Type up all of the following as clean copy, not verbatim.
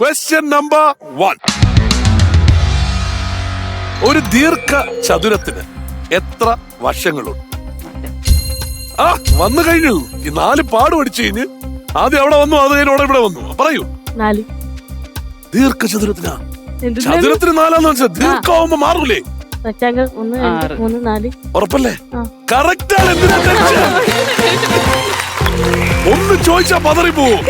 Question number 1. ഒരു ദീർഘ ചതുരത്തിന് എത്ര വശങ്ങളുണ്ട്? ആ വന്നു കഴിഞ്ഞു. ഈ 4 പാട് പഠിച്ചു കഴിഞ്ഞ് ആദ്യം അവിടെ വന്നു, അത് കഴിഞ്ഞോടെ ഇവിടെ വന്നു. പറയൂ. 4. ദീർഘചതുരത്തിനാ? ചതുരത്തിന് 4 വെച്ചാൽ ദീർഘമാകുമ്പോ മാറൂലേ? റെക്ടാങ്കിൾ 1 2 3 4. ഉറപ്പല്ലേ? കറക്റ്റ് ആണ്. എന്തിനാ ടെൻഷൻ? ഒന്ന് ചോദിച്ചാ പതറി പോവും.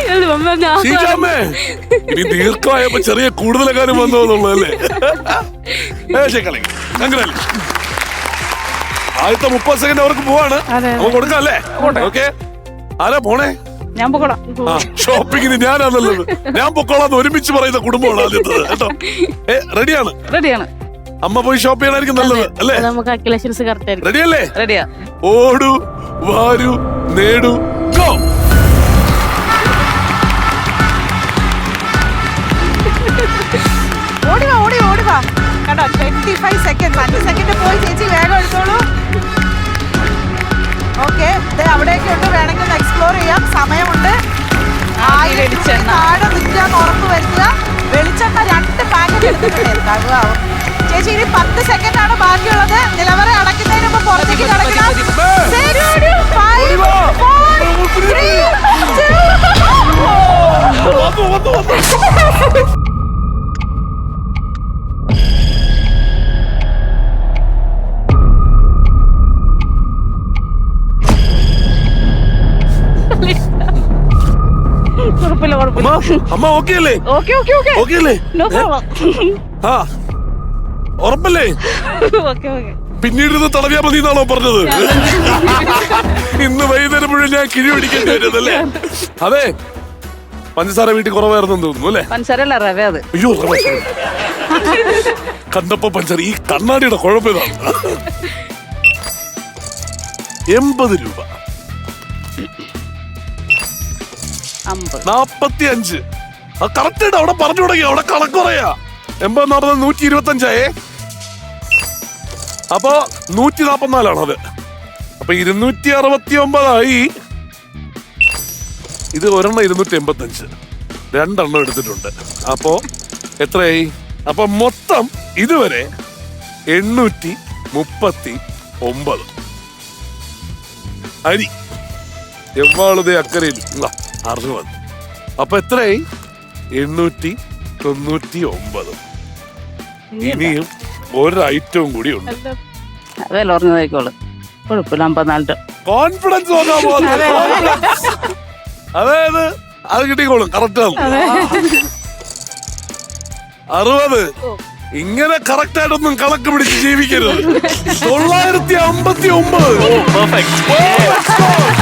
ഇനി ദീർഘമായപ്പോ ചെറിയ കൂടുതലെക്കാരും വന്നോന്നുള്ളതല്ലേ? ആദ്യത്തെ 30 സെക്കൻഡ് അവർക്ക് പോവാണ്. നമുക്ക് കൊടുക്കാം അല്ലേ? ഓക്കെ. ആരാ പോണേ? ഞാൻ പൊക്കോളാം. ഷോപ്പിങ്ങിന് ഞാനാണുള്ളത്. ഞാൻ പൊക്കോളാന്ന് ഒരുമിച്ച് പറയുന്ന കുടുംബമാണ് ആദ്യത്തത് കേട്ടോ. റെഡിയാണ്? റെഡിയാണ്. അമ്മ പോയി ഷോപ്പ് ചെയ്യണായിരിക്കും നല്ലത് അല്ലേ? നമുക്ക് കാൽക്കുലേഷൻസ് കറക്റ്റ് ആയിരിക്കും. റെഡിയല്ലേ? റെഡിയാ. ഓടു വാരു നേടു ഗോ. ഓടിവാ കണ്ടോ? 25 സെക്കൻഡ്. 5 സെക്കൻഡ് പോയി ചേച്ചി വേഗം എടുത്തോളൂ. ഓക്കെ, അവിടെയൊക്കെ ഉണ്ട്, വേണമെങ്കിൽ ഒന്ന് എക്സ്പ്ലോർ ചെയ്യാം. സമയമുണ്ട്. താഴെ നിൽക്കാന്ന് ഉറപ്പ് വരുത്തുക. വെളിച്ചെണ്ണ 2 പാക്കറ്റ് എടുത്തിട്ടുണ്ട്. ചേച്ചി ഇനി 10 സെക്കൻഡ് ആണ് ബാക്കിയുള്ളത്. നിലവറ അടയ്ക്കുന്നതിന് മുമ്പ് പുറത്തേക്ക് കിടക്കണം. 5 4 3 2 അമ്മ ഓക്കെ അല്ലേ? ഓക്കെ അല്ലേ? ആ ഉറപ്പല്ലേ? പിന്നീട് ഇത് തടവിയാ മതി എന്നാണോ പറഞ്ഞത്? ഇന്ന് വൈകുന്നേരം മുഴുവൻ ഞാൻ കിഴി പിടിക്കേണ്ടി വരുന്നല്ലേ? അതെ, പഞ്ചസാര വീട്ടിൽ കുറവായിരുന്നു തോന്നുന്നു അല്ലേ? പഞ്ചസാര റവ. അത് അയ്യോ, കണ്ടപ്പോ പഞ്ചസാര. ഈ കണ്ണാടിയുടെ കുഴപ്പം ഇതാണ്. 80 രൂപ. 45. കറക്റ്റ് ആയിട്ട് അവിടെ പറഞ്ഞു തുടങ്ങി. അവിടെ കണക്ക് പറയാ. 80 നടന്നത് 125. അപ്പൊ 144 അത്. അപ്പൊ 269 ഇത് ഒരെണ്ണം 285. 2 എണ്ണം എടുത്തിട്ടുണ്ട്. അപ്പോ എത്രയായി? അപ്പൊ മൊത്തം ഇതുവരെ 839 അരി. എവാളുതേ അക്കരയിൽ 60. അപ്പൊ എത്രയായി? 899. ഇനിയും ഒരു ഐറ്റവും കൂടി ഉണ്ട്. വില പറഞ്ഞതായിക്കോളൂ, കുഴപ്പമില്ല. 54. കോൺഫിഡൻസ് അതായത് അത് കിട്ടിക്കോളും. കറക്റ്റ് ആണ്. 60. ഇങ്ങനെ കറക്റ്റ് ആയിട്ടൊന്നും കണക്ക് പിടിച്ച് ജീവിക്കരുത്. 959.